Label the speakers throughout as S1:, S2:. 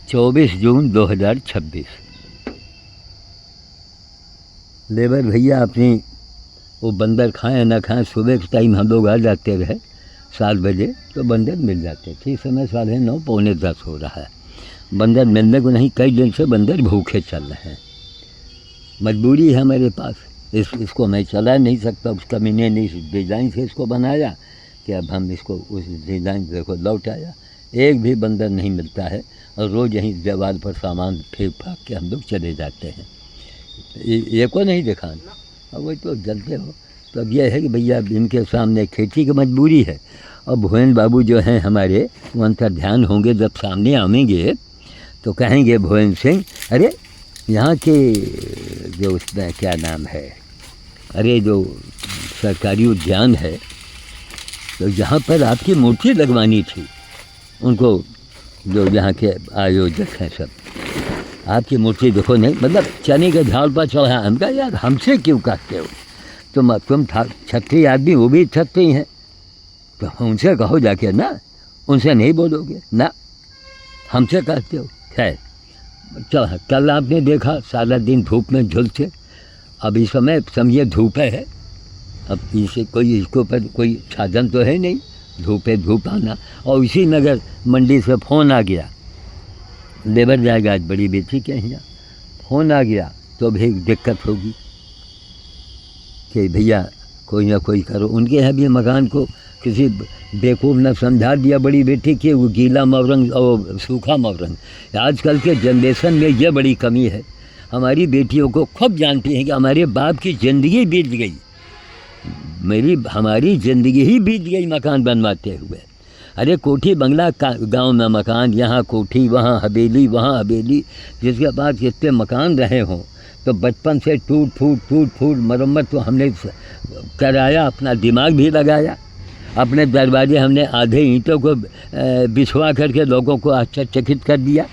S1: 24 जून 2026। Labour भैया अपनी वो बंदर खाएं ना खाएं, सुबह के टाइम हम लोग आ जाते रहे 7 बजे तो बंदर मिल जाते थे। इस समय 9:30 पौने 10 हो रहा है, बंदर मिलने को नहीं। कई दिन से बंदर भूखे चल रहे हैं। मजबूरी है मेरे पास, इसको मैं चला नहीं सकता। उस कमीने ने इस डिज़ाइन से इसको बनाया कि अब हम इसको उस डिज़ाइन से को लौट आया। एक भी बंदर नहीं मिलता है और रोज़ यहीं दीवार पर सामान फेंक फाक के हम लोग चले जाते हैं। ये को नहीं दिखाना, अब वही तो जलते हो। तो अब यह है कि भैया इनके सामने खेती की मजबूरी है। और भुवन बाबू जो हैं हमारे, वो अंतर ध्यान होंगे, जब सामने आवेंगे तो कहेंगे भुवन सिंह, अरे यहाँ के जो उसमें क्या नाम है, अरे जो सरकारी उद्यान है, तो यहाँ पर आपकी मूर्ति लगवानी थी। उनको जो यहाँ के आयोजक हैं सब, आपकी मूर्ति देखो नहीं, मतलब चने के झाड़ पर चढ़ा। हम कहा यार हमसे क्यों कहते हो, तुम छत्री आदमी, वो भी छत्री हैं, तो उनसे कहो जाके ना, उनसे नहीं बोलोगे ना, हमसे कहते हो। खैर कल आपने देखा सारा दिन धूप में झुलसे। अब इस समय समझिए धूप है, अब इसे कोई इसके ऊपर कोई साधन तो है नहीं, धूप आना। और इसी नगर मंडी से फ़ोन आ गया, लेबर जाएगा आज बड़ी बेटी के यहाँ, फ़ोन आ गया तो भी दिक्कत होगी कि भैया कोई ना कोई करो। उनके यहाँ भी मकान को किसी बेवकूफ़ ने समझा दिया बड़ी बेटी कि वो गीला मवरंग और सूखा मवरंग। आजकल के जनरेशन में ये बड़ी कमी है। हमारी बेटियों को खूब जानती हैं कि हमारे बाप की ज़िंदगी बीत गई, हमारी ज़िंदगी ही बीत गई मकान बनवाते हुए। अरे कोठी बंगला गांव में मकान, यहाँ कोठी, वहाँ हवेली, जिसके पास इतने मकान रहे हों, तो बचपन से टूट फूट मरम्मत तो हमने कराया, अपना दिमाग भी लगाया। अपने दरवाजे हमने आधे ईंटों को बिछवा करके लोगों को आश्चर्यचकित कर दिया।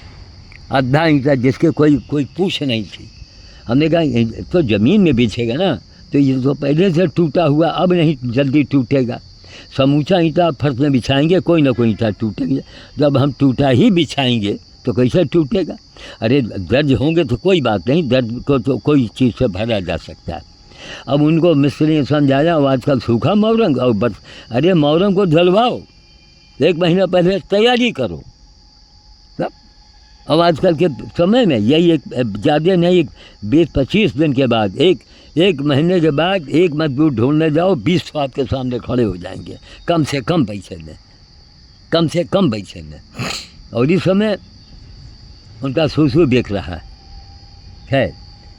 S1: आधा ईंटा जिसके कोई पूछ नहीं थी, हमने कहा तो ज़मीन में बिछेगा ना, तो ये तो पहले से टूटा हुआ, अब नहीं जल्दी टूटेगा। समूचा ईंटा फर्श में बिछाएंगे, कोई ना कोई ईंटा टूटेंगे। जब हम टूटा ही बिछाएंगे तो कैसे टूटेगा। अरे दर्द होंगे तो कोई बात नहीं, दर्द को तो कोई चीज़ से भरा जा सकता है। अब उनको मिस्त्री ने समझाया, और आजकल सूखा मौरंग और बस, अरे मौरंग को जलवाओ, 1 महीना पहले तैयारी करो। तब अब आजकल के समय में यही एक ज़्यादा नहीं, 20-25 दिन के बाद, एक महीने के बाद एक मजदूर ढूंढने जाओ, 20 आपके सामने खड़े हो जाएंगे, कम से कम पैसे में। और इस समय उनका सूसू बिक रहा है। खैर,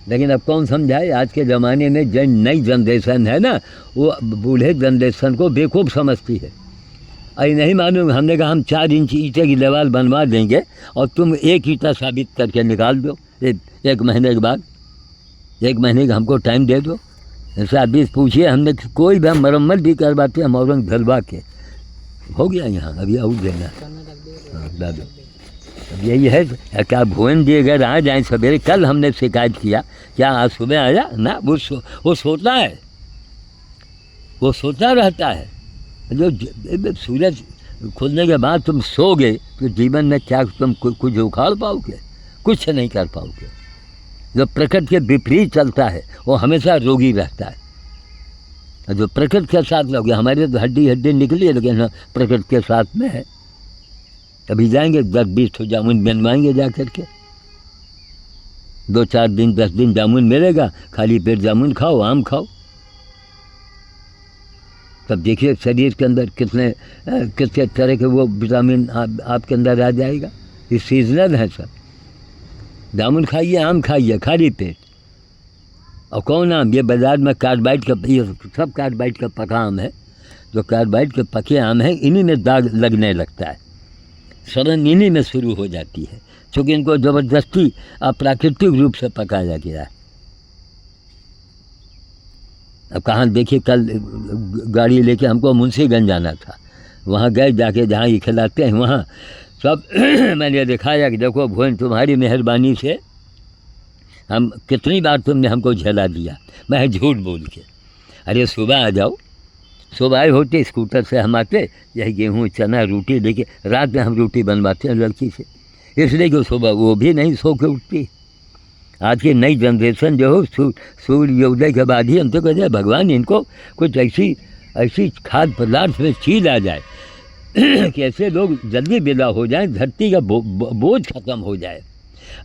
S1: लेकिन अब कौन समझाए, आज के ज़माने में जो नई जनरेशन है ना, वो बूढ़े जनरेशन को बेवकूफ़ समझती है। अरे नहीं मालूम, हमने कहा हम 4 इंच ईंटे की दीवार बनवा देंगे और तुम 1 ईंटा साबित करके निकाल दो 1 महीने के बाद। 1 महीने का हमको टाइम दे दो। ऐसा अभी पूछिए, हमने कोई भी मरम्मत भी करवाते हैं मौरंग धलवा के, हो गया यहाँ, अभी आउट देना। हाँ दादो, अब यही है। क्या भुवन जी अगर आ जाएँ सवेरे, कल हमने शिकायत किया, क्या आज सुबह आया ना, वो सोता है, वो सोता रहता है। जो सूरज खुलने के बाद तुम सोगे तो जीवन में क्या तुम कुछ उखाड़ पाओगे, कुछ नहीं कर पाओगे। जो प्रकृति के विपरीत चलता है वो हमेशा रोगी रहता है। और जो प्रकृति के साथ लोगे, हमारे तो हड्डी निकली है, लेकिन प्रकृति के साथ में है। अभी जाएंगे 10-20 जामुन बनवाएंगे जा कर के, 2-4 दिन 10 दिन जामुन मिलेगा, खाली पेट जामुन खाओ, आम खाओ। तब देखिए शरीर के अंदर कितने तरह के वो विटामिन आपके अंदर आ जाएगा। ये सीजनल है सब। जामुन खाइए, आम खाइए, खाली पेट। और कौन आम, ये बाज़ार में कार्बाइड का, ये सब कार्बाइड का पका आम है। जो कार्बाइड के पके आम है, इन्हीं में दाग लगने लगता है, सड़न इन्हीं में शुरू हो जाती है, क्योंकि इनको ज़बरदस्ती अप्राकृतिक रूप से पकाया गया है। अब कहाँ देखिए, कल गाड़ी लेके हमको मुंशीगंज जाना था, वहाँ गए, जाके जहाँ ये खिलाते हैं वहाँ सब मैंने दिखाया कि देखो भुवन, तुम्हारी मेहरबानी से हम कितनी बार तुमने हमको झेला दिया, मैं झूठ बोल के। अरे सुबह आ जाओ, सुबह आए होते स्कूटर से हम आते, यही गेहूँ चना रोटी लेके, रात में हम रोटी बनवाते हैं लड़की से। इसलिए कि सुबह वो भी नहीं सो के उठती। आज की नई जनरेशन जो हो सूर्योदय के बाद ही हम तो कहते हैं भगवान इनको कुछ ऐसी खाद्य पदार्थ में चीज आ जाए कि ऐसे लोग जल्दी विदा हो जाएं, धरती का बोझ खत्म हो जाए।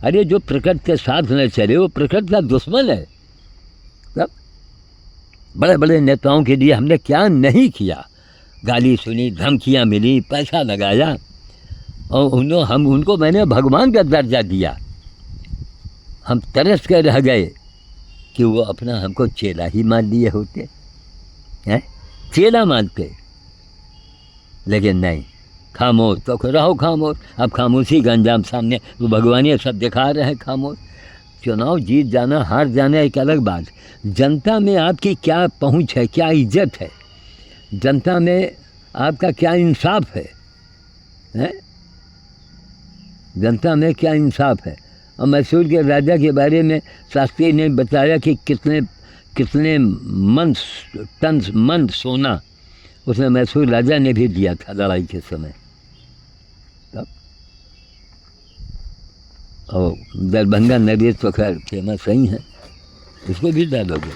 S1: अरे जो प्रकृति के साथ न चले वो प्रकृति का दुश्मन है। तब बड़े बड़े नेताओं के लिए हमने क्या नहीं किया, गाली सुनी, धमकियाँ मिली, पैसा लगाया, और हम उनको मैंने भगवान का दर्जा दिया। हम तरस कर रह गए कि वो अपना हमको चेला ही मान लिए होते हैं, चेला मानते। लेकिन नहीं, खामोश तो रहो खामोश। अब खामोशी का अंजाम सामने वो भगवान ये सब दिखा रहे हैं, खामोश। चुनाव जीत जाना हार जाना एक अलग बात, जनता में आपकी क्या पहुंच है, क्या इज्जत है, जनता में आपका क्या इंसाफ है, जनता में क्या इंसाफ है। और मैसूर के राजा के बारे में शास्त्री ने बताया कि कितने मन सोना उसने मैसूर राजा ने भी दिया था लड़ाई के समय। तब और दरभंगा नरेश तो खैर फेमस ही है, इसको भी डालोगे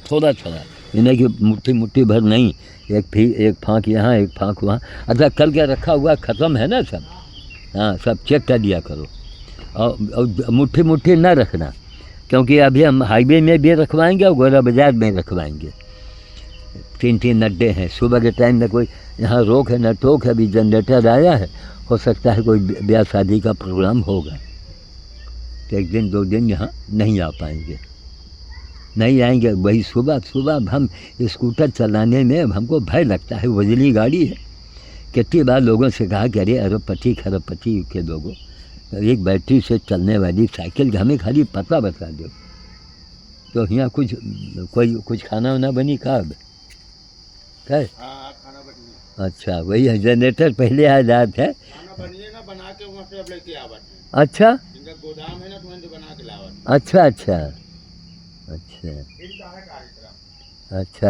S1: थोड़ा थोड़ा, इन्हें कि मुट्ठी भर नहीं, एक फाँक यहाँ एक फाँक वहाँ। अच्छा कल क्या रखा हुआ ख़त्म है ना सब, हाँ सब चेक कर दिया करो। और मुट्ठी ना रखना, क्योंकि अभी हम हाईवे में भी रखवाएंगे और गोरा बाज़ार में रखवाएंगे। 3 अड्डे हैं, सुबह के टाइम में कोई यहाँ रोक है न टोक है, अभी जनरेटर आया है, हो सकता है कोई ब्याह शादी का प्रोग्राम होगा तो 1 दिन 2 दिन यहाँ नहीं आ पाएंगे, नहीं आएंगे। वही सुबह हम स्कूटर चलाने में हमको भय लगता है, वजनी गाड़ी है। कितनी बार लोगों से कहा कि अरे अरबपति खरबपति के लोगों, एक बैटरी से चलने वाली साइकिल हमें खाली पता बता दो। तो यहाँ कुछ खाना वाना बनी कब है?
S2: खाना बनी।
S1: अच्छा वही है, जनरेटर पहले आ जात है,
S2: खाना बनिए ना, बना के वहाँ से अब लेके आवत है।
S1: अच्छा
S2: इनका गोदाम है ना, तो वहीं से बना के लावत।
S1: अच्छा अच्छा
S2: इनका है कार्यक्रम।
S1: अच्छा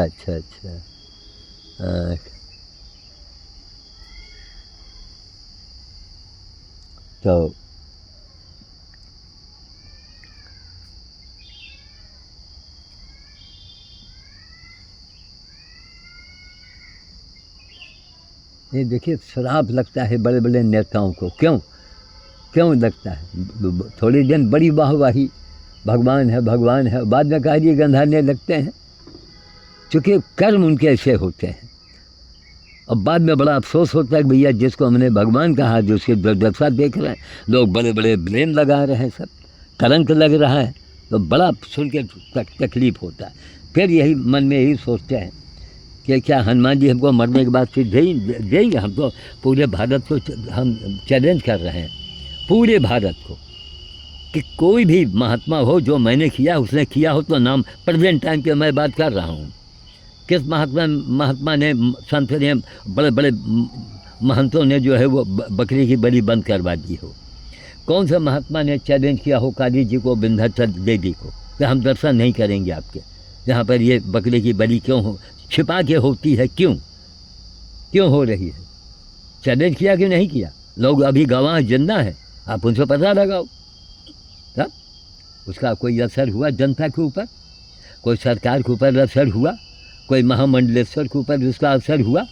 S1: तो ये देखिए श्राप लगता है बड़े बड़े नेताओं को। क्यों लगता है? थोड़ी दिन बड़ी वाहवाही, भगवान है, बाद में कार्य गंधाने लगते हैं, चूँकि कर्म उनके ऐसे होते हैं। अब बाद में बड़ा अफसोस होता है कि भैया जिसको हमने भगवान कहा, जो उसकी दुर्दशा देख रहे हैं लोग, बड़े बड़े ब्लेम लगा रहे हैं, सब कलंक लग रहा है, तो बड़ा सुन के तकलीफ होता है। फिर यही मन में यही सोचते हैं कि क्या हनुमान जी हमको मरने के बाद फिर देंगे? हम तो पूरे भारत को हम चैलेंज कर रहे हैं, पूरे भारत को, कि कोई भी महात्मा हो जो मैंने किया उसने किया हो तो नाम प्रेजेंट टाइम पे मैं बात कर रहा हूँ, किस महात्मा ने, संत ने, बड़े बड़े महंतों ने जो है वो बकरी की बलि बंद करवा दी हो? कौन सा महात्मा ने चैलेंज किया हो काली जी को, विंध्याचल देवी को, कि हम दर्शन नहीं करेंगे आपके, यहाँ पर ये बकरी की बलि क्यों हो छिपा के होती है, क्यों हो रही है? चैलेंज किया कि नहीं किया? लोग अभी गवाह जिंदा है, आप उनसे पता लगाओ। तब उसका कोई असर हुआ जनता के ऊपर, कोई सरकार के ऊपर असर हुआ, कोई महामंडलेश्वर के ऊपर उसका असर हुआ?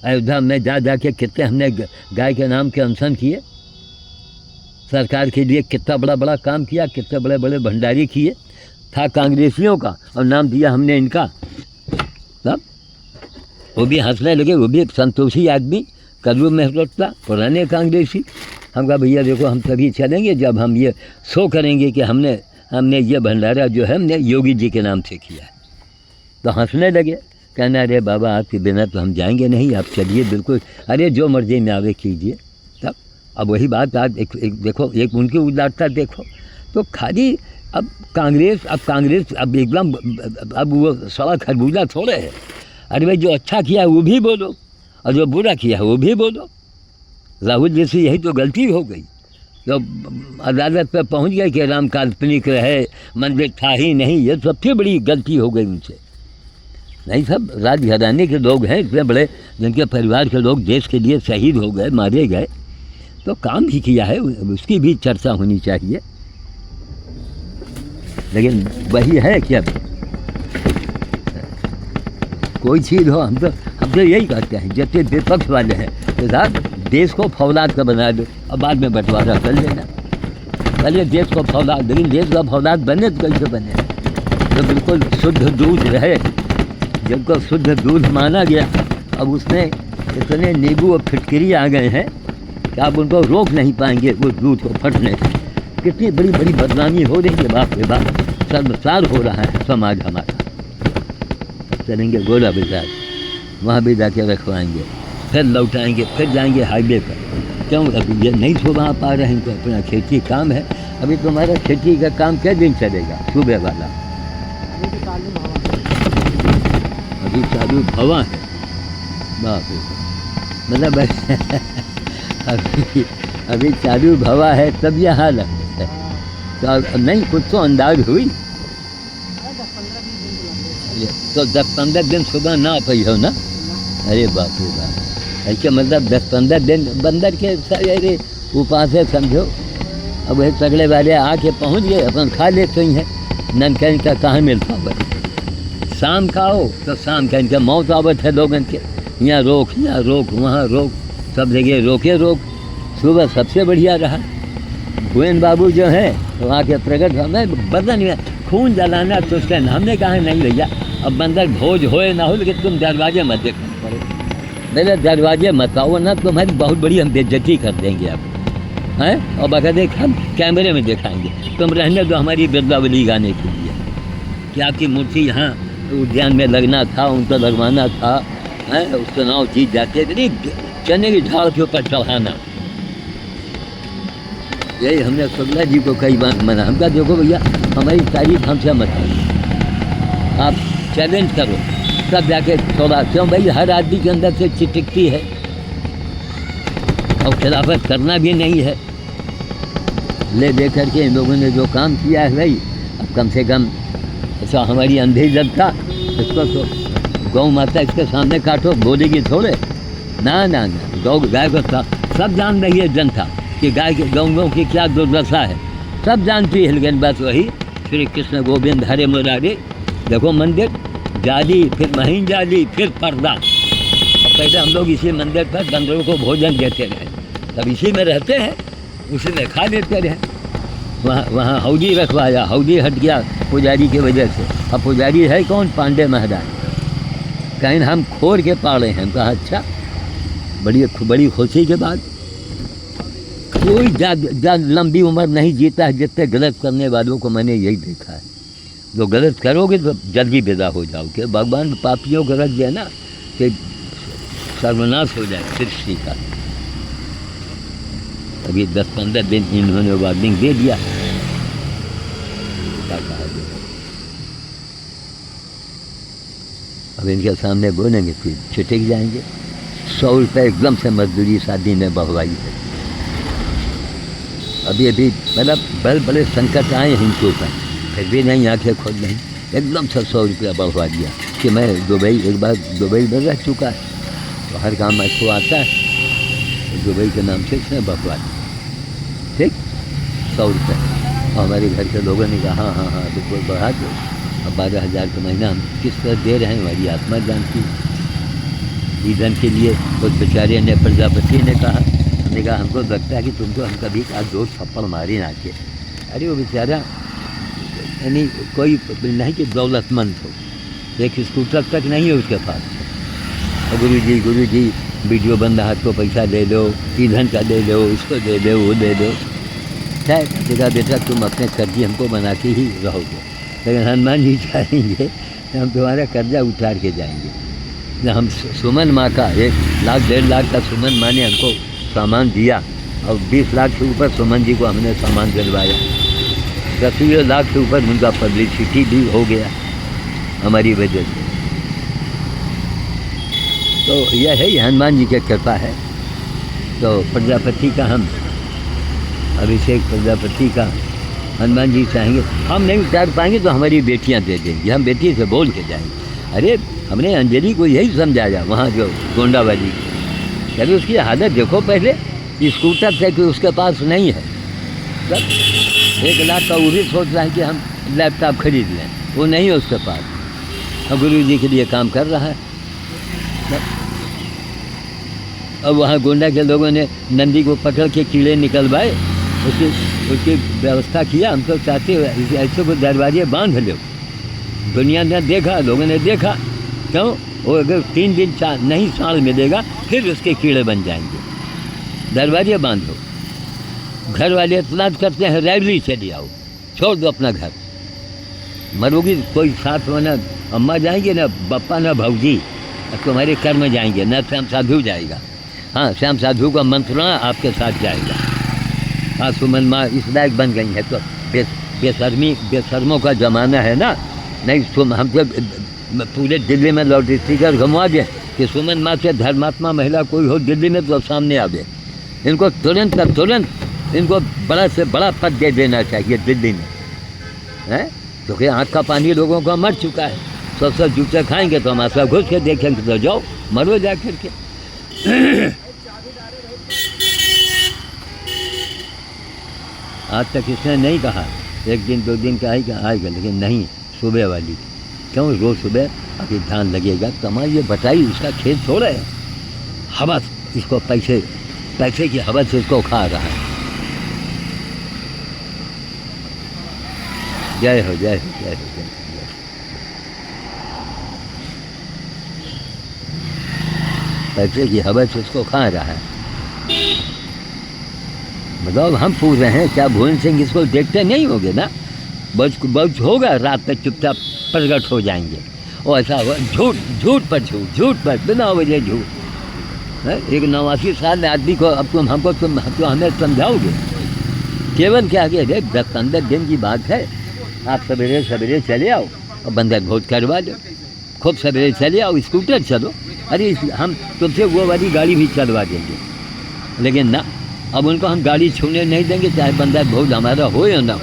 S1: अयोध्या में जा के कितने हमने गाय के नाम के अनशन किए, सरकार के लिए कितना बड़ा काम किया, कितने बड़े बड़े भंडारी किए, था कांग्रेसियों का और नाम दिया हमने इनका। तब वो भी हंसने लगे, वो भी संतोषी आदमी, कद्रू मेहता पुराने कांग्रेसी। हम कहा भैया देखो हम तभी चलेंगे जब हम ये शो करेंगे कि हमने ये भंडारा जो है हमने योगी जी के नाम से किया है। तो हंसने लगे, कहना अरे बाबा आपके बिना तो हम जाएंगे नहीं, आप चलिए बिल्कुल, अरे जो मर्जी में आवे कीजिए। तब अब वही बात आप देखो, एक उनकी उदारता देखो। तो खाली अब कांग्रेस अब एकदम अब वो सड़ा खरबूजा थोड़े है। अरे भाई जो अच्छा किया वो भी बोलो और जो बुरा किया वो भी बोलो। राहुल जी से यही तो गलती हो गई, तो अदालत पर पहुंच गए कि राम काल्पनिक रहे, मंदिर था ही नहीं, ये सबसे बड़ी गलती हो गई उनसे। नहीं, सब राजघराने के लोग हैं, इतने बड़े जिनके परिवार के लोग देश के लिए शहीद हो गए, मारे गए, तो काम भी किया है, उसकी भी चर्चा होनी चाहिए। लेकिन वही है कि अब कोई चीज़ हो, हम तो यही कहते हैं जितने विपक्ष वाले हैं तो साहब देश को फौलाद का बना दो और बाद में बंटवारा कर लेना। पहले देश को फौलाद, लेकिन देश का फौलाद बने तो कैसे बने? तो बिल्कुल शुद्ध दूध रहे, जिनको शुद्ध दूध माना गया, अब उसमें इतने नींबू और फिटकरी आ गए हैं कि आप उनको रोक नहीं पाएंगे उस दूध को फटने से। कितनी बड़ी बड़ी बदनामी हो रही है, बाप रे बाप, शर्मसार हो रहा है समाज हमारा। चलेंगे गोला बाजार, वहाँ भी जाके रखवाएंगे, फिर लौटाएंगे, फिर जाएंगे हाईवे पर। क्यों? अभी ये नहीं सुबह पा रहे हैं तो अपना खेती काम है। अभी तुम्हारा खेती का काम क्या दिन चलेगा? सुबह वाला अभी चालू भवा है, बाप रे, मतलब अभी चालू भवा है, तब यह हाल है। तो नहीं कुछ तो अंदाज हुई, तो 10-15 दिन सुबह ना पाई हो ना? अरे बाप रे बाप, ऐसे मतलब 10-15 दिन बंदर के अरे उपास है समझो। अब वह तगड़े वाले आके पहुंच गए, अपन खा लेते ही हैं। ननकन का कहाँ मिलता है? शाम खाओ तो शाम का इनका मौत आवत है लोगन के, यहाँ रोक वहाँ रोक, सब जगह रोके रोक। सुबह सबसे बढ़िया रहा, गोविंद बाबू जो हैं तो वहाँ के प्रकट हमें बदन में खून जलाना तो उसका हमने कहा नहीं भैया, अब बंदर भोज होए ना हो, लेकिन तुम दरवाजे मत देखो, मेरे दरवाजे मत आओ ना, तुम्हारी बहुत बड़ी हम बेइज्जती कर देंगे अब, हैं? और बगैर हम कैमरे में दिखाएंगे, तुम रहने दो हमारी बिरलावली गाने के लिए कि आपकी मूर्ति यहाँ उद्यान में लगना था, उनको लगवाना था, हैं? उसका नाव जीत जाते थे, चने की ढाल के ऊपर चढ़ाना। यही हमने शुक्ला जी को कई बार मना, हमका देखो भैया हमारी तारीफ हमसे मत करो, आप चैलेंज करो तब जाके थोड़ा। क्यों भाई, हर आदमी के अंदर से चिटकती है और खिलाफत करना भी नहीं है। ले दे करके इन लोगों ने जो काम किया है भाई, अब कम से कम ऐसा हमारी अंधी जनता, इसको तो गौ माता इसके सामने काटो, बोलेगी थोड़े ना ना ना। गौ गाय को सब जान रही है जनता कि गाय के गौ की क्या दुर्दशा है, सब जानती है। लेकिन बस वही श्री कृष्ण गोविंद हरे मुरारी, देखो मंदिर जाली, फिर महीन जाली, फिर पर्दा। और पहले हम लोग इसी मंदिर पर बंदरों को भोजन देते रहे, तब इसी में रहते हैं, उसी में खा लेते रहे। वहाँ हौदी रखवाया, हौदी हट गया पुजारी की वजह से। अब पुजारी है कौन? पांडे महाराज। कहीं हम खोर के पाले हैं। कहा अच्छा, बड़ी खुशी के बाद। कोई लंबी उम्र नहीं जीता है जितने गलत करने वालों को मैंने यही देखा है। जो गलत करोगे तो जल्दी विदा हो जाओगे। भगवान पापियों को रख दिया ना कि सर्वनाश हो जाए सृष्टि का। अभी 10-15 दिन इन्होंने वार्निंग दे दिया। क्या कहा जाए? अब इनके सामने बोलेंगे फिर छिटक जाएंगे। 100 रुपये एकदम से मजदूरी शादी ने बढ़वाई है। अभी मतलब बड़े बड़े संकट आए हैं इनके ऊपर, फिर भी नहीं आँखें खोल नहीं, एकदम से 100 रुपया बढ़वा दिया। कि मैं दुबई, एक बार दुबई में रह चुका है, तो हर काम इसको आता है, तो दुबई के नाम से इसने बढ़वा दिया। ठीक, 100 रुपये। और हमारे घर के लोगों ने कहा हाँ बिल्कुल बढ़ा दो। अब 12,000 का महीना हम किस तरह दे रहे हैं हमारी आत्मा जानती। ईंधन के लिए उस बेचारे ने, प्रजापति ने कहा, हमने कहा हमको लगता है कि तुमको हम कभी आज 2 थप्पड़ मारे ना के। अरे वो बेचारा यानी कोई नहीं कि दौलतमंद हो, एक स्कूटर तक नहीं है उसके पास। और गुरु जी वीडियो बन रहा, तो पैसा दे दो, ईंधन का दे दो, इसको दे दो, वो दे दो। क्या देखा बेटा, तुम अपने कर्जी हमको बना के ही रहोगे, लेकिन हनुमान जी चाहेंगे कि हम तुम्हारा कर्जा उतार के जाएंगे। हम सुमन माँ का 1 लाख 1.5 लाख का सुमन माँ ने हमको सामान दिया, और 20 लाख से ऊपर सुमन जी को हमने सामान दिलवाया। 10 लाख से ऊपर उनका पब्लिसिटी भी हो गया हमारी वजह से। तो यह है हनुमान जी की कृपा है। तो प्रजापति का हम अभिषेक, प्रजापति का हनुमान जी चाहेंगे, हम नहीं उतार पाएंगे तो हमारी बेटियां दे देंगी, हम बेटी से बोल के जाएंगे। अरे हमने अंजलि को यही समझाया वहाँ जो गोंडाबाजी, अभी उसकी हालत देखो पहले, स्कूटर से कि उसके पास नहीं है। तब 1 लाख का वो भी सोच रहा है कि हम लैपटॉप खरीद लें, वो नहीं है उसके पास। और गुरु जी के लिए काम कर रहा है। अब वहाँ गोंडा के लोगों ने नंदी को पकड़ के कीड़े निकलवाए, उसकी व्यवस्था किया। हम तो चाहते हैं ऐसे को दरवाजे बांध लो। दुनिया ने देखा, लोगों ने देखा, क्यों वो अगर 3 दिन नहीं साल मिलेगा फिर उसके कीड़े बन जाएंगे। दरवाजे बांधो। घर वाले इतलात करते हैं रैली चली आओ, छोड़ दो अपना घर। मरोगी कोई साथ में, ना अम्मा जाएंगे, ना पप्पा, ना भौजी, तुम्हारे कर्म जाएंगे, ना श्याम साधु जाएगा। हाँ, श्याम साधु का मंत्रणा आपके साथ जाएगा। हाँ, सुमन माँ इस लायक बन गई है तो बेशर्मों का ज़माना है ना। नहीं हम तो पूरे दिल्ली में लाउड स्पीकर घुमा दे कि सुमन माँ से धर्मात्मा महिला कोई हो दिल्ली में तो सामने आवे। इनको तुरंत का तुरंत इनको बड़ा से बड़ा पद दे देना चाहिए दिल्ली में, हैं? क्योंकि आँख का पानी लोगों का मर चुका है। सब जूते खाएंगे तो हमारे साथ घुस के देखेंगे तो जाओ मरो जा कर के। आज तक इसने नहीं कहा 1 दिन 2 दिन का आएगा, लेकिन नहीं सुबह वाली। क्यों रोज़ सुबह अभी धान लगेगा, कमाइए बताइए, इसका खेत थोड़ा है। हवस इसको पैसे की हवस इसको खा रहा है। जय हो जय हो जय हो जय हो। पैसे की हवस इसको खा रहा है। मतलब हम पूछ रहे हैं, क्या भुवन सिंह इसको देखते नहीं होंगे ना? बहुत होगा, रात में चुपचाप प्रकट हो जाएंगे। और ऐसा हुआ झूठ पर बिना वजह झूठ। एक 89 साल आदमी को अब तुम हमें समझाओगे? केवल क्या कि 10-15 दिन की बात है। आप सवेरे चले आओ और बंदर भोज करवा लो। खूब सवेरे चले आओ, स्कूटर चलो। अरे हम तुमसे वो वाली गाड़ी भी चलवा देंगे, लेकिन ना, अब उनको हम गाड़ी छूने नहीं देंगे, चाहे बंदर भोज हमारा हो या ना हो।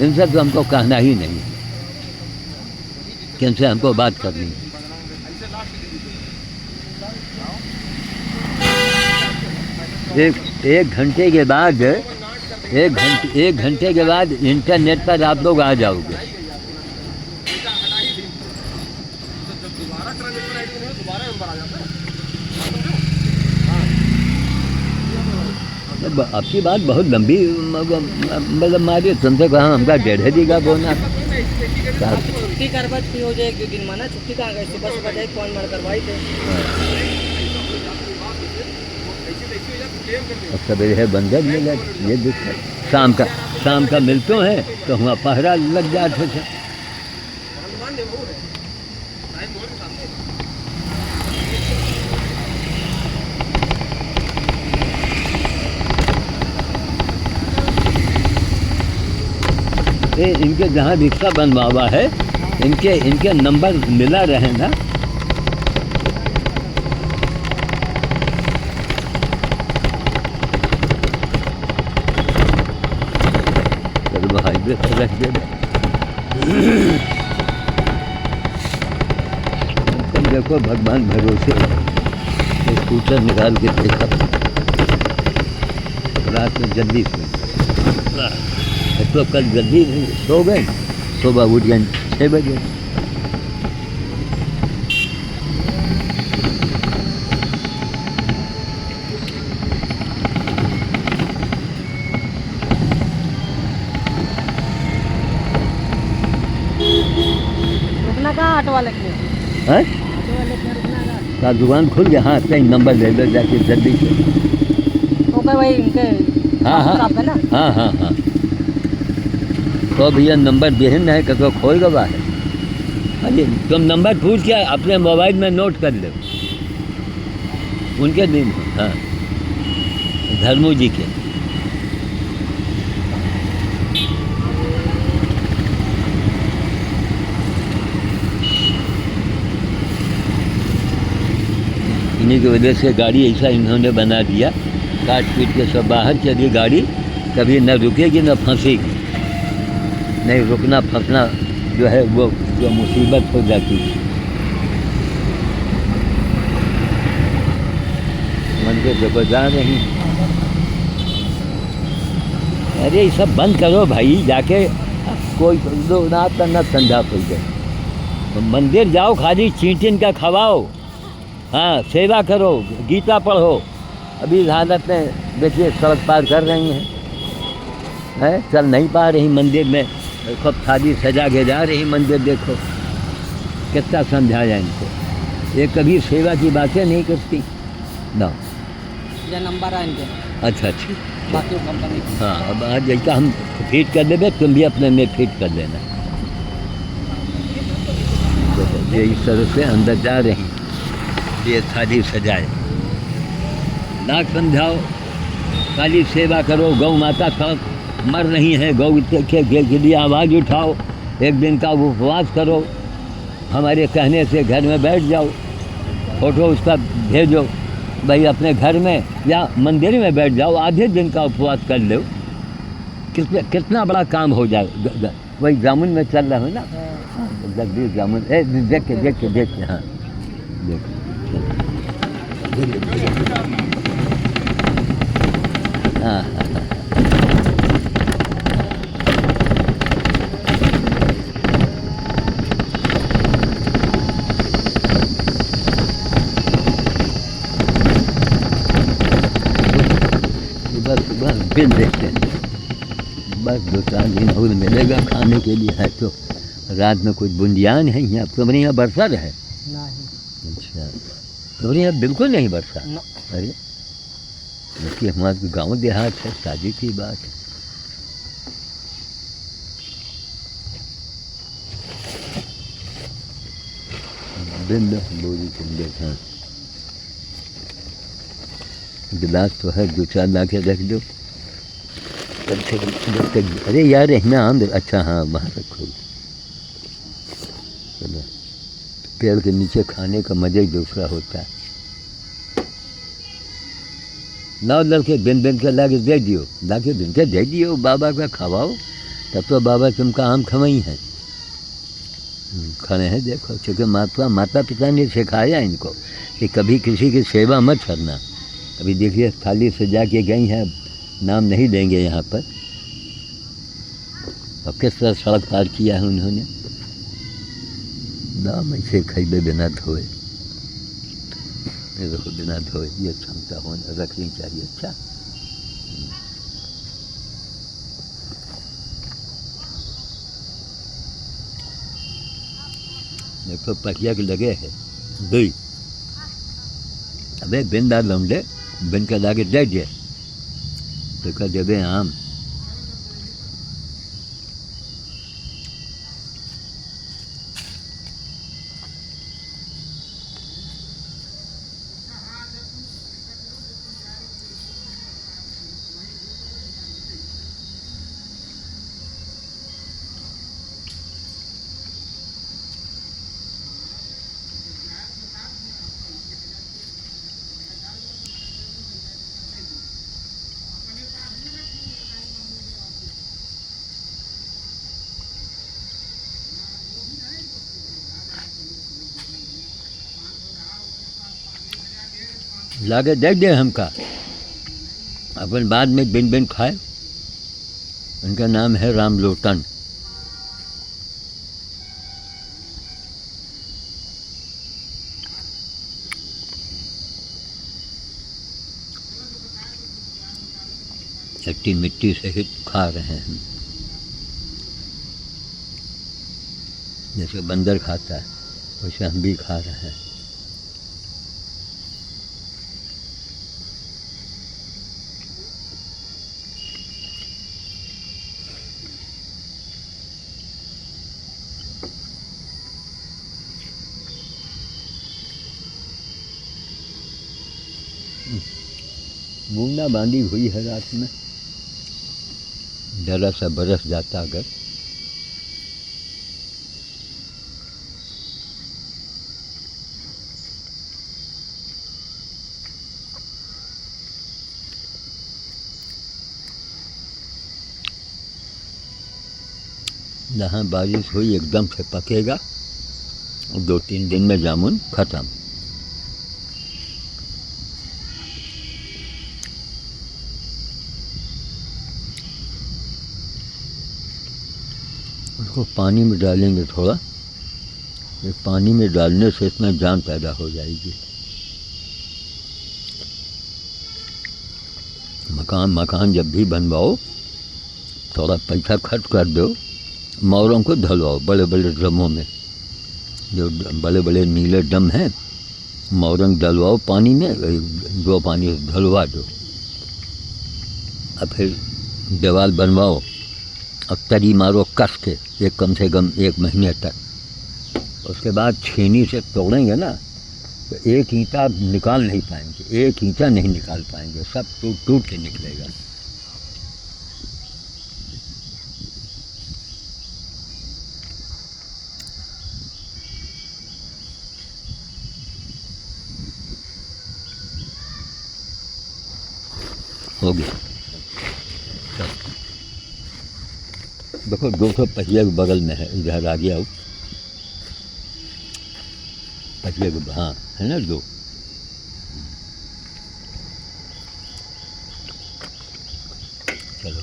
S1: इनसे तो हमको कहना ही नहीं कि इनसे हमको बात करनी है। एक घंटे के बाद एक घंटे के बाद इंटरनेट पर आप लोग आ जाओगे। आपकी बात बहुत लंबी मतलब मारी। तुमसे कहा हमका 1.5 का बोना
S3: छुट्टी करबत की हो जाए 1-2 दिन माना छुट्टी कहाँ गई? सुबह जाए कौन मार करवाई थे।
S1: अब सवेरे है बंदर मिला, ये दिक्कत। शाम का मिलते हैं तो हुआ पहरा लग जाते थे। इनके जहाँ रिक्शा बनवा हुआ है, इनके नंबर मिला रहे ना। हाईवे पर रख दे। तुम देखो भगवान भरोसे स्कूटर निकाल के देखा, रात में जल्दी तो कल जल्दी सो गए, सुबह उठ गए 6 बजे।
S3: रुकना कहाँ ऑटो वाले के?
S1: हैं?
S3: ऑटो वाले के रुकना का
S1: दुकान खुल गया। हाँ, कहीं नंबर ले लो जाके जल्दी से।
S3: तो क्या भाई इनके?
S1: हाँ
S3: है ना?
S1: हाँ। तो भैया नंबर बेहन है कि तो खोल गवा है। अरे तुम नंबर पूछ के अपने मोबाइल में नोट कर लो। उनके दिन, हाँ, धर्मू जी के। इन्हीं की वजह से गाड़ी ऐसा इन्होंने बना दिया, काट पीट के सब बाहर चली गाड़ी, कभी न रुकेगी न फंसेगी। नहीं रुकना फंसना जो है वो जो मुसीबत हो जाती है। मन के जब जा रही अरे ये सब बंद करो भाई, जाके कोई दो ना न संधा पड़ गए। मंदिर जाओ, खाली चींटिन का खवाओ, हाँ सेवा करो, गीता पढ़ो। अभी हालत में देखिए सड़क पार कर रही हैं, चल नहीं पा रही मंदिर में, खूब खाली सजा के जा रही मंदिर। देखो कितना समझाया इनको, ये कभी सेवा की बातें नहीं करती ना।
S3: ये नंबर है इनके,
S1: अच्छा ठीक,
S3: बाकी कंपनी की।
S1: हाँ अब आज जैसा हम फिट कर देंगे, तुम भी अपने में फिट कर देना। देखो ये इस तरह से अंदर जा रही, ये थाली सजाए, नाक समझाओ, खाली सेवा करो। गौ माता सब मर रही हैं, गौ के लिए आवाज़ उठाओ, एक दिन का उपवास करो, हमारे कहने से घर में बैठ जाओ, फोटो उसका भेजो भाई अपने घर में या मंदिर में बैठ जाओ, आधे दिन का उपवास कर लो, कितना बड़ा काम हो जाए। वही जामुन में चल रहा है ना, जगदीश जामुन, देख के हाँ देखो हाँ बस बिल देखते हैं, बस 2-4 दिन और मिलेगा खाने के लिए है। तो रात में कुछ बुंदियान है यहाँ, तुम्हारे यहाँ बरसा है?
S3: नहीं।
S1: अच्छा, तुम्हारे यहाँ बिल्कुल नहीं बरसा? अरे देखिए हमारे गांव देहात है, शादी की बात है। बिंद बोरी कुंडे, हाँ गिलास तो है, 2-4 ला के रख दो। अरे यार रहना आम, अच्छा हाँ वहाँ रखो। चलो, पेड़ के नीचे खाने का मज़ा ही दूसरा होता है। लाओ लड़के बिन के ला के दे दियो, ला के बिन के दे दियो, बाबा का खवाओ, तब तो बाबा तुमका आम खवाई हैं, खड़े हैं। देखो क्योंकि माता पिता ने सिखाया इनको कि कभी किसी की सेवा मत करना। अभी देखिए थाली सजा के गई हैं, नाम नहीं देंगे यहाँ पर। अब किस तरह सड़क पार किया है उन्होंने, नाम ऐसे खरीदे बिना धोए, देखो बिना धोए, ये क्षमता होने रखनी चाहिए। अच्छा देखो पकिया के लगे है दुई, अबे बिन दाल लौंडे बिन का लाके दे दिए, देखा देवे आम। लाके दे दे हमका, अपन बाद में बिन बिन खाए। उनका नाम है राम लोटन। चट्टी मिट्टी से ही खा रहे हैं, जैसे बंदर खाता है वैसे हम भी खा रहे हैं। बूंदा बांदी हुई है रात में, जरा सा बरस जाता अगर। जहाँ बारिश हुई एकदम से पकेगा, 2-3 दिन में जामुन खत्म। उसको पानी में डालेंगे थोड़ा, ये पानी में डालने से इसमें जान पैदा हो जाएगी। मकान जब भी बनवाओ थोड़ा पैसा खर्च कर दो, मोरों को धलवाओ बड़े बड़े ड्रमों में, जो बड़े बड़े नीले ड्रम हैं, मोरंग डलवाओ पानी में, 2 पानी धलवा दो। अब फिर दीवार बनवाओ, अब तरी मारो कस के, एक कम से कम 1 महीने तक। उसके बाद छेनी से तोड़ेंगे ना तो एक ईंटा निकाल नहीं पाएंगे, एक ईंटा नहीं निकाल पाएंगे, सब टूट टूट के निकलेगा। हो गया। देखो 200 पहिए के बगल में है, इधर आ गया हो पहिए के, हाँ है ना 2। चलो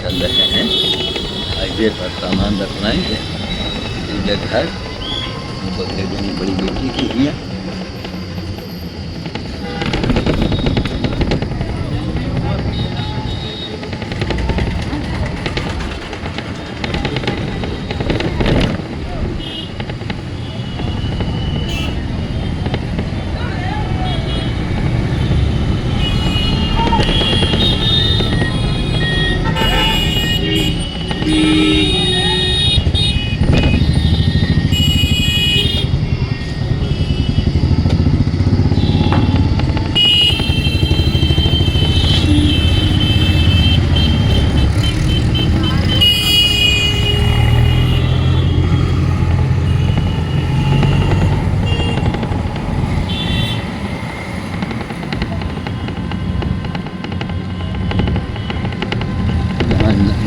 S1: चल रहे हैं हाईवे पर, सामान रखवाएंगे इधर घर, उनको भेजेंगे बड़ी बेटी की हिया।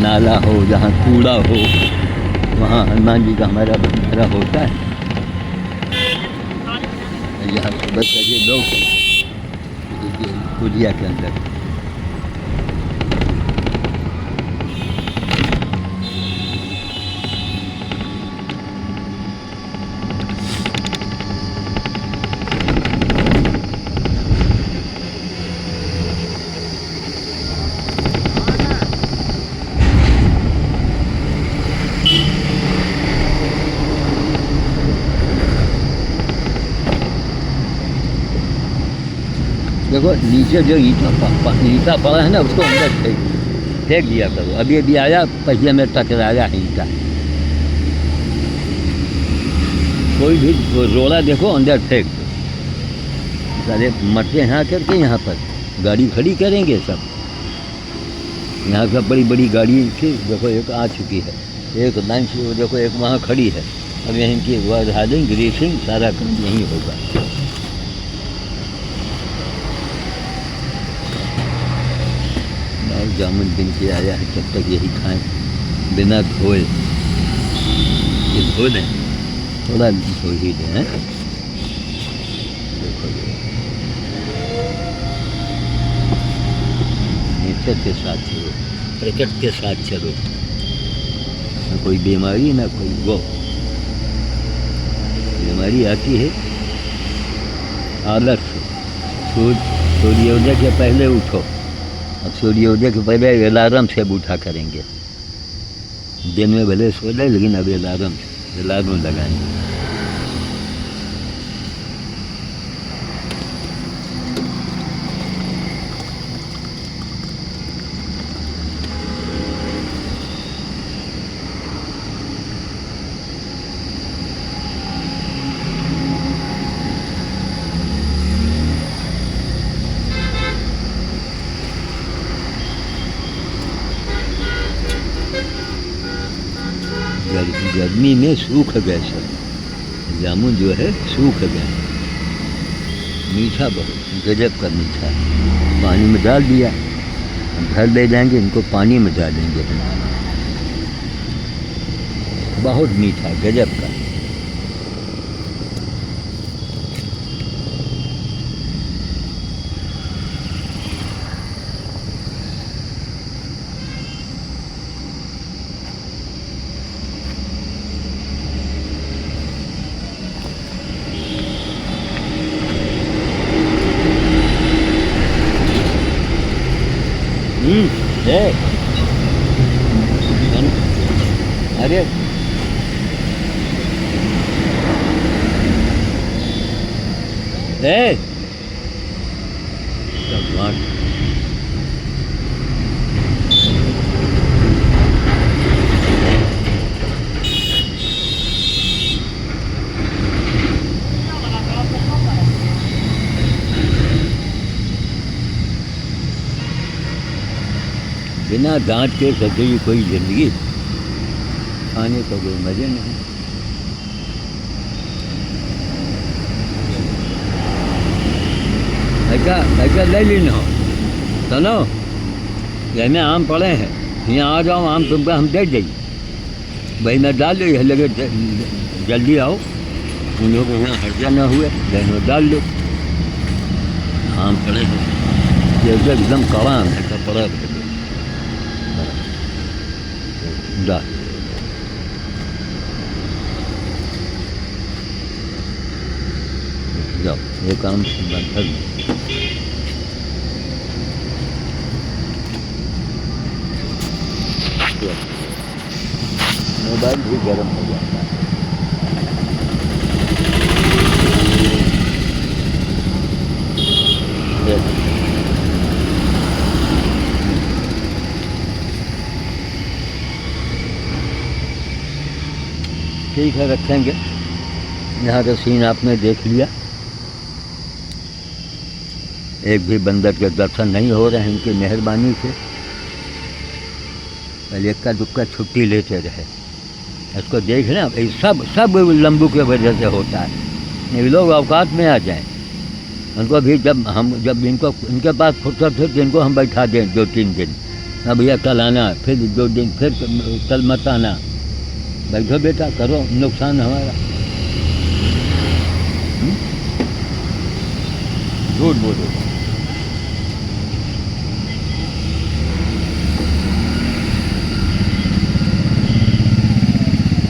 S1: नाला हो, जहाँ कूड़ा हो, वहाँ हनुमान जी का हमारा भंडारा होता है। यहाँ सुबह सजे लोग कुलिया के अंदर। देखो नीचे जो ईंटा पड़ा है ना, उसको अंदर फेंक दिया करो। अभी अभी आया पहिए में टकराया है ईंटा, कोई भी रोड़ा देखो अंदर फेंक दो। सारे मरते हैं करके यहाँ पर गाड़ी खड़ी करेंगे सब। यहाँ सब बड़ी बड़ी गाड़ी थी, देखो एक आ चुकी है, एक लाइन से वो देखो एक वहाँ खड़ी है। अब यहीं की वायरिंग ग्रीसिंग सारा काम यहीं होगा। जामुन दिन के आया है, तब तक यही खाएं बिना धोए। ये धो दें, थोड़ा धो ही दें। देखो नेचर के साथ चलो, प्रकृति के साथ चलो, ना कोई बीमारी ना कोई वो। बीमारी आती है आलस से, सोच सूर्योदय के पहले उठो। अब सूर्योदय के पहले अलार्म से अब उठा करेंगे। दिन में भले सो ले, लेकिन अब अलार्म लगाएंगे। गर्मी में सूख गए सब जामुन, जो है सूख गए। मीठा, बहुत गजब का मीठा है। पानी में डाल दिया, हम घर ले जाएंगे, इनको पानी में डालेंगे। बहुत मीठा, गजब का। अरे बिना दांत के सजी कोई जिंदगी, खाने का कोई मज़े नहीं। ऐसा ले ली ना, सुनो, ये में आम पड़े हैं, यहाँ आ जाओ, आम तुमको हम दे देंगे। भाई मैं डाल दो, यह लगे जल्दी आओ, उन लोगों को यहाँ हर्जा ना हुए, लेकिन डाल दो। आम पड़े हैं, ये एकदम कड़ा आम है, पड़ा डाल। जाओ, ये काम बंद कर दो। मोबाइल भी गर्म हो जाता है। ठीक है, रखेंगे। यहाँ का सीन आपने देख लिया। एक भी बंदर के दर्शन नहीं हो रहे हैं इनकी मेहरबानी से। पहले इक्का दुक्का छुट्टी लेते रहे, इसको देख ना, सब लंबू की वजह से होता है। ये लोग औकात में आ जाएं, उनको भी जब इनके पास फुर्सत है तो इनको हम बैठा दें 2-3 दिन। ना भैया कल आना, फिर 2 दिन, फिर कल मत आना। बैठो बेटा, करो, नुकसान हमारा। झूठ बोलो।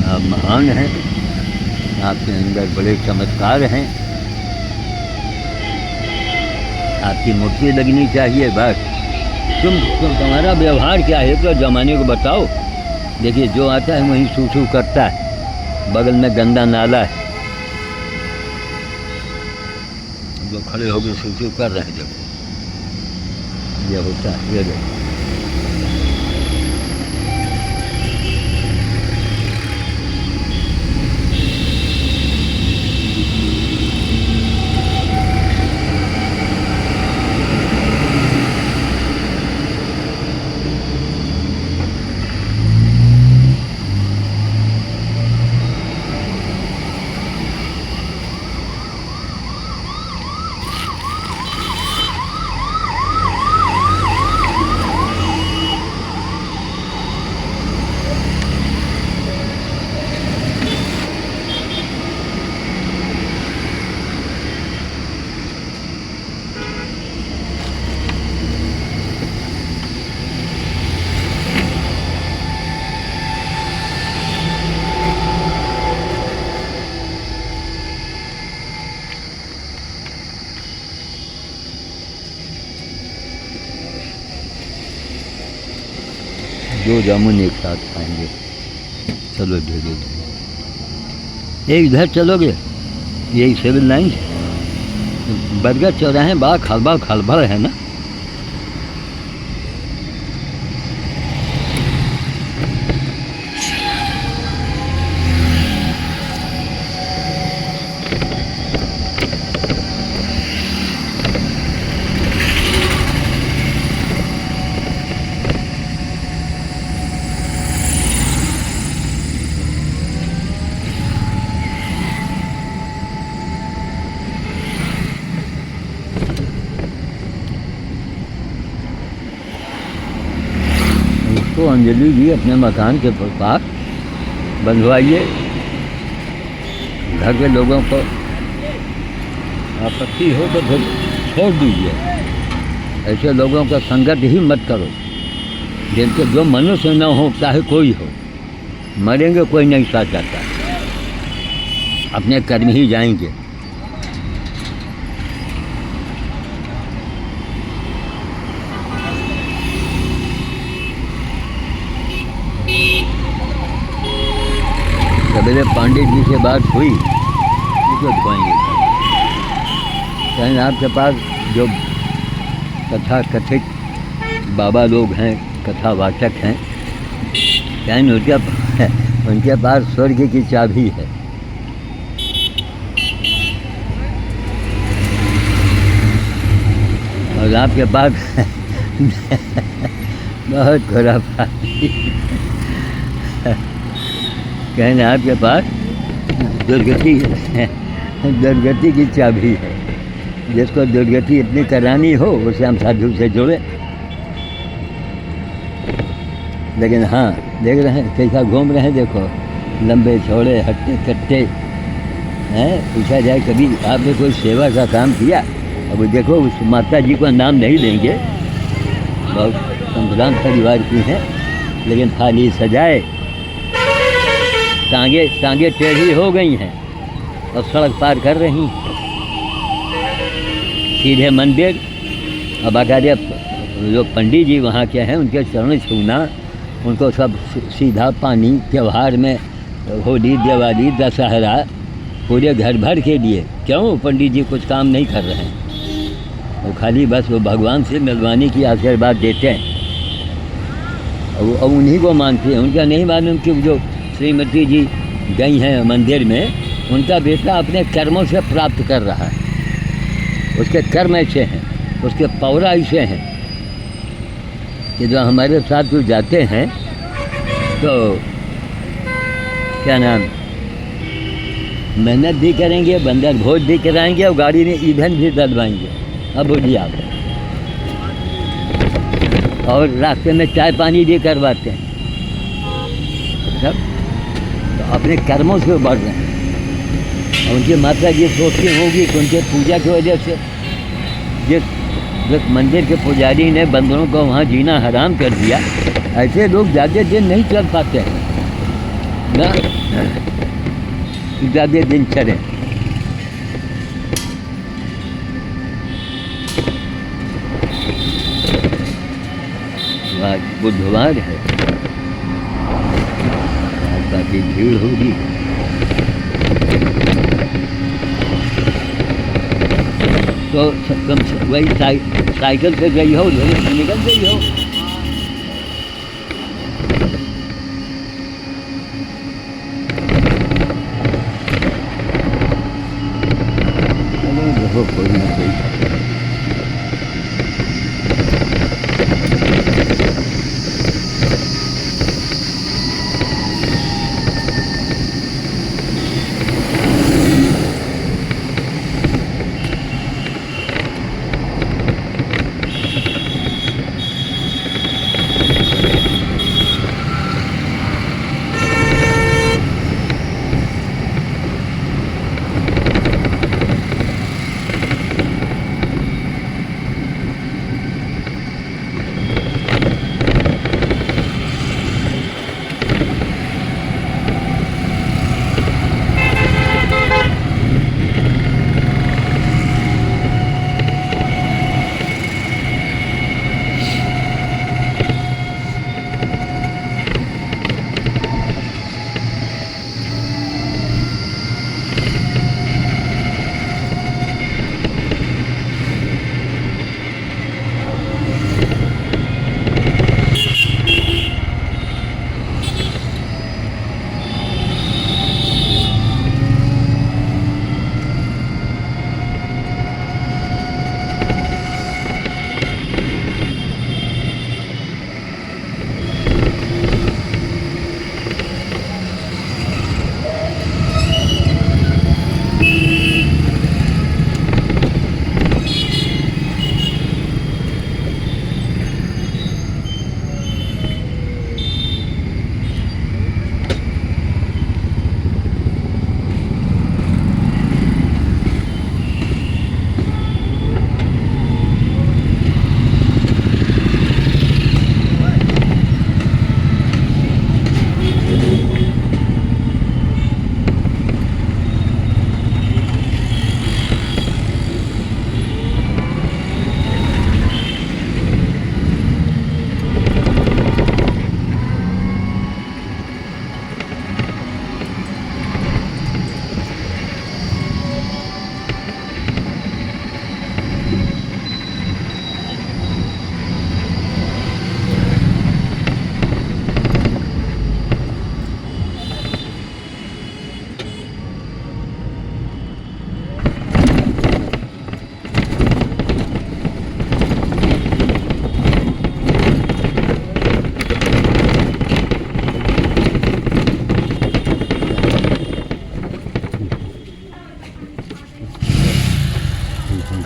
S1: आप महान हैं, आपके अंदर बड़े चमत्कार हैं। आपकी मूर्ति लगनी चाहिए बस। तुम्हारा व्यवहार क्या है तो ज़माने को बताओ। देखिए, जो आता है वहीं सूसू करता है, बगल में गंदा नाला है, जो खड़े हो गए सूसू कर रहे हैं। जब ये होता है, ये देखो। दो जामुन एक साथ खाएंगे। चलो धीरे धीरे। एक इधर चलोगे, यही सिविल लाइन बरगद चौराहे बड़ा खलबल खलबल है ना। तो अंजलि जी अपने मकान के पास बंधवाइए, घर के लोगों को आपत्ति हो तो फिर छोड़ दीजिए। ऐसे लोगों का संगत ही मत करो जिनके जो मनुष्य न हो चाहे कोई हो, मरेंगे कोई नहीं साथ जाता, अपने कर्म ही जाएंगे। सवेरे पंडित जी से बात हुई, उसको धोएंगे। कहीं आपके पास जो कथा कथित बाबा लोग हैं, कथावाचक हैं, कहीं उनके पास स्वर्ग की चाबी है। और आपके पास बहुत खुराफाती कहना, आपके पास दुर्गति की चाबी है। जिसको दुर्गति इतनी करानी हो उसे हम साधु से जोड़े। लेकिन हाँ, देख रहे हैं कैसा घूम रहे हैं, देखो लंबे चौड़े हट्टे कट्टे हैं। पूछा जाए कभी आपने कोई सेवा का काम किया? अब देखो उस माता जी को नाम नहीं लेंगे, बहुत संभ्रांत परिवार की हैं, लेकिन थाली सजाए, टांगे टेढ़ी हो गई हैं और सड़क पार कर रही हैं। सीधे मंदिर, अब बाकायदा जो पंडित जी वहाँ के हैं उनके चरण छूना, उनको सब सीधा पानी, त्यौहार में होली, दिवाली, दशहरा, पूरे घर भर के लिए। क्यों पंडित जी कुछ काम नहीं कर रहे हैं? वो खाली बस वो भगवान से मिलवाने की आशीर्वाद देते हैं और उन्हीं को मानते हैं। उनका नहीं मालूम कि जो श्रीमती जी गई हैं मंदिर में, उनका बेटा अपने कर्मों से प्राप्त कर रहा है। उसके कर्म ऐसे हैं, उसके पौरा ऐसे हैं कि जो हमारे साथ जो जाते हैं तो क्या नाम, मेहनत भी करेंगे, बंदर भोज भी कराएंगे और गाड़ी में ईंधन भी डलवाएंगे। अब बोलिए आप, और रास्ते में चाय पानी भी करवाते हैं सब। तो अपने कर्मों से बढ़ रहे हैं। और उनकी माता जी सोचती होगी कि उनके पूजा की वजह से जिस मंदिर के पुजारी ने बंदरों को वहाँ जीना हराम कर दिया, ऐसे लोग ज़्यादा दिन नहीं चल पाते हैं ना, ज़्यादा दिन चले। आज बुधवार है, काफ़ी भीड़ होगी। तो कम से वही साइकिल से गई हो, निकल गई हो। चलो देखो कोई ना कोई।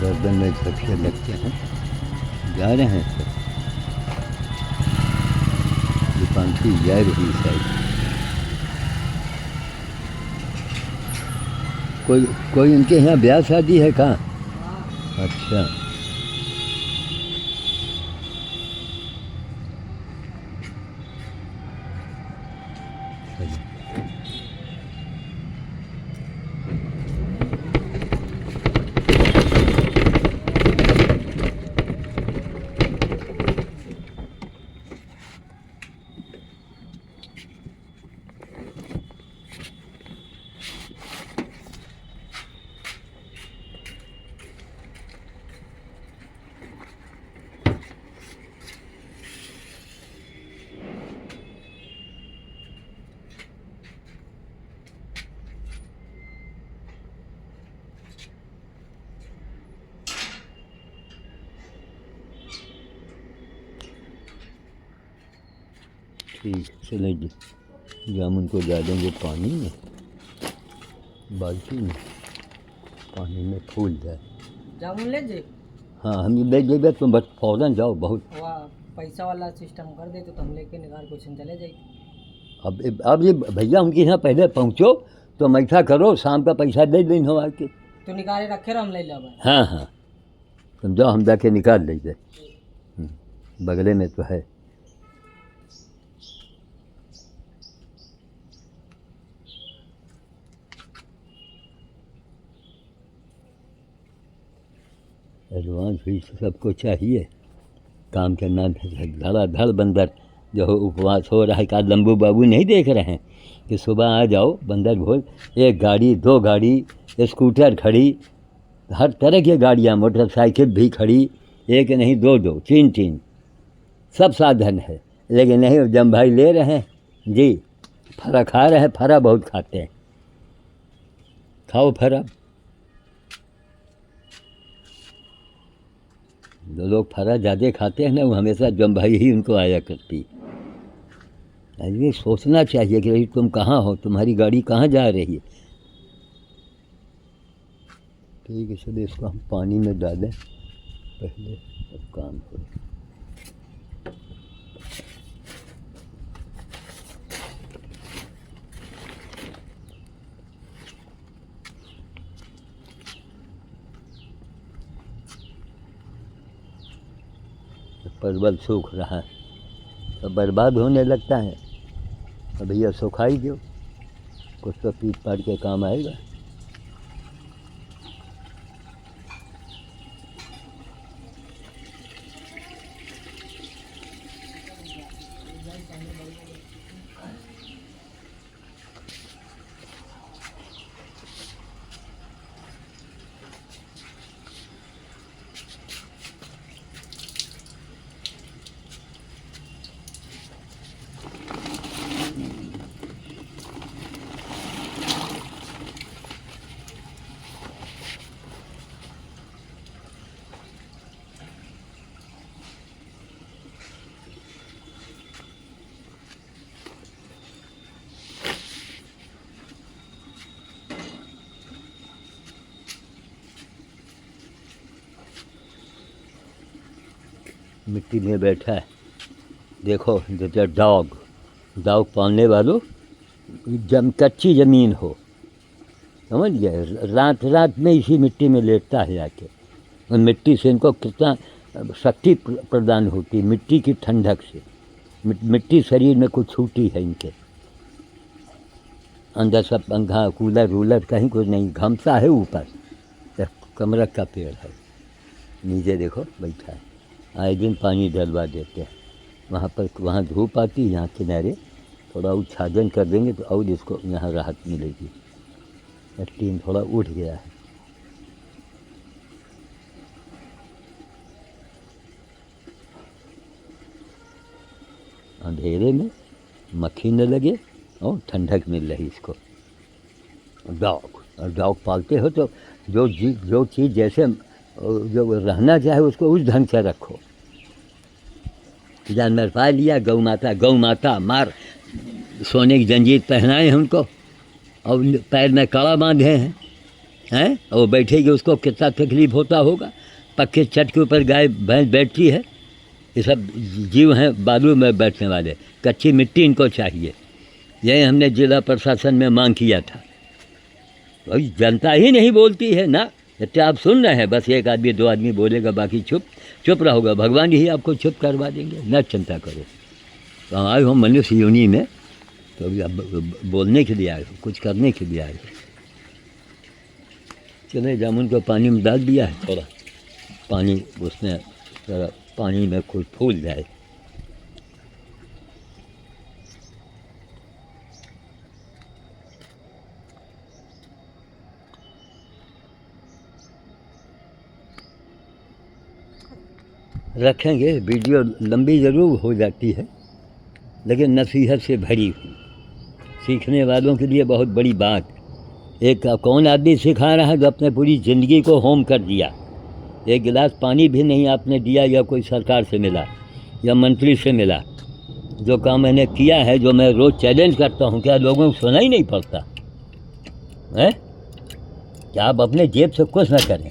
S1: गर्दन में झटके लगते हैं। जा रहे हैं सर, दीपांशी जा रही शायद। कोई उनके यहाँ ब्याह शादी है कहाँ? अच्छा, ठीक, चले जी। जामुन को डालेंगे पानी में, बाल्टी में, पानी में फूल जाए।
S3: जामुन ले जी।
S1: हाँ, हम ले लेंगे, तुम बस फ़ौरन जाओ। बहुत
S3: वाह, पैसा वाला सिस्टम कर दे तो हम लेके निकाल क्वेश्चन चले जाए।
S1: अब ये भैया उनके यहाँ पहले पहुँचो तो ऐसा करो, शाम का पैसा दे दिन हो आके।
S3: तो निकाले रखे रहो, हम ले लेंगे।
S1: हाँ हाँ, तुम जाओ, हम जाके निकाल लेंगे। बगले में तो है। एडवांस भी सबको चाहिए, काम करना। धड़ाधड़ बंदर जो उपवास हो रहा है, का लंबू बाबू नहीं देख रहे हैं कि सुबह आ जाओ बंदर भोज, 1 गाड़ी 2 गाड़ी स्कूटर खड़ी, हर तरह की गाड़ियाँ, मोटरसाइकिल भी खड़ी, 1 नहीं 2 3 सब साधन है। लेकिन नहीं, जम भाई ले रहे हैं जी, फरा खा रहे हैं, फरा बहुत खाते हैं। खाओ फरा। जो लोग फरा ज़्यादा खाते हैं ना, वो हमेशा जम भाई ही उनको आया करती। ये सोचना चाहिए कि तुम कहाँ हो, तुम्हारी गाड़ी कहाँ जा रही है। ठीक है, चलिए इसको हम पानी में डालें पहले, सब काम करें। परवल सूख रहा है तो बर्बाद होने लगता है, तो भैया सुखाई दो, कुछ तो पीट पाट के काम आएगा। मिट्टी में बैठा है, देखो जैसे डॉग पालने वालों, कच्ची ज़मीन हो, समझ गए, रात में इसी मिट्टी में लेटता है आके। और मिट्टी से इनको कितना शक्ति प्रदान होती, मिट्टी की ठंडक से। मिट्टी शरीर में कुछ छूटी है इनके अंदर, सब पंखा कूलर वूलर कहीं कुछ नहीं, घमसा है ऊपर। कमरक का पेड़ है, नीचे देखो बैठा है, आए दिन पानी डलवा देते हैं वहाँ पर। वहाँ धूप आती है, यहाँ किनारे थोड़ा उच्छादन कर देंगे तो और इसको यहाँ राहत मिलेगी। टीन थोड़ा उठ गया है। अंधेरे में मक्खी न लगे और ठंडक मिल रही इसको। डॉग पालते हो तो जो चीज़ जैसे जो रहना चाहे उसको उस ढंग से रखो। जानवर पा लिया, गौ माता मार, सोने की जंजीर पहनाए हैं उनको और पैर में कड़ा बांधे हैं, हैं, और बैठेगी उसको कितना तकलीफ होता होगा। पक्के चट के ऊपर गाय भैंस बैठती है, ये सब जीव हैं बालू में बैठने वाले, कच्ची मिट्टी इनको चाहिए। यही हमने जिला प्रशासन में मांग किया था। भाई जनता ही नहीं बोलती है ना, इतना आप सुन रहे हैं, बस एक आदमी दो आदमी बोलेगा, बाकी चुप रहोगा, भगवान ही आपको चुप करवा देंगे, न चिंता करो। तो हम आए हो मनुष्य योनि में, तो अभी अब बोलने के लिए आए हो, कुछ करने के लिए आए हो। चले जामुन को पानी में डाल दिया है, थोड़ा पानी उसमें, थोड़ा पानी में कुछ फूल जाए। रखेंगे, वीडियो लंबी ज़रूर हो जाती है, लेकिन नसीहत से भरी हुई, सीखने वालों के लिए बहुत बड़ी बात। एक कौन आदमी सिखा रहा है जो अपने पूरी ज़िंदगी को होम कर दिया, एक गिलास पानी भी नहीं आपने दिया, या कोई सरकार से मिला या मंत्री से मिला। जो काम मैंने किया है, जो मैं रोज़ चैलेंज करता हूँ, क्या लोगों को सुना ही नहीं पड़ता है? क्या आप अपने जेब से कुछ ना करें,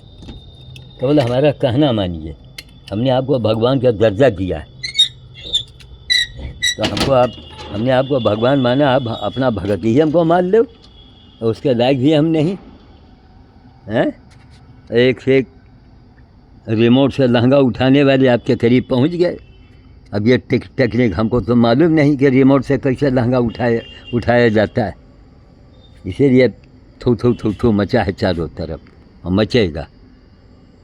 S1: केवल हमारा कहना मानिए। हमने आपको भगवान का दर्जा दिया है, तो हमने आपको भगवान माना, आप अपना भगत ही हमको मान लो, उसके लायक भी हम नहीं हैं। एक से एक रिमोट से लहंगा उठाने वाले आपके करीब पहुंच गए। अब ये टेक्निक हमको तो मालूम नहीं कि रिमोट से कैसे लहंगा उठाया जाता है, इसीलिए थू मचा है चारों तरफ, और मचेगा।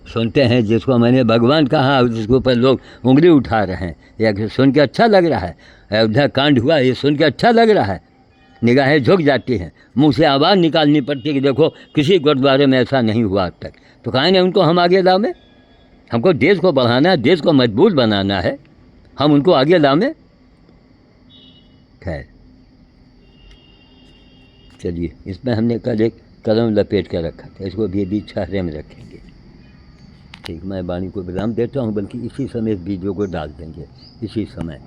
S1: सुनते हैं जिसको मैंने भगवान कहा, उसके ऊपर लोग उंगली उठा रहे हैं। या सुन के अच्छा लग रहा है, अयोध्या कांड हुआ, ये सुन के अच्छा लग रहा है, निगाहें झुक जाती हैं, मुंह से आवाज़ निकालनी पड़ती है कि देखो किसी गुरुद्वारे में ऐसा नहीं हुआ आज तक। तो कहा नहीं उनको हम आगे लावें, हमको देश को बढ़ाना है, देश को मजबूत बनाना है, हम उनको आगे लावें। खैर चलिए, इसमें हमने कल एक कलम लपेट कर रखा था, इसको भी छहरे में रखेंगे। ठीक, मैं वाणी को विराम देता हूँ, बल्कि इसी समय इस वीडियो को डाल देंगे, इसी समय।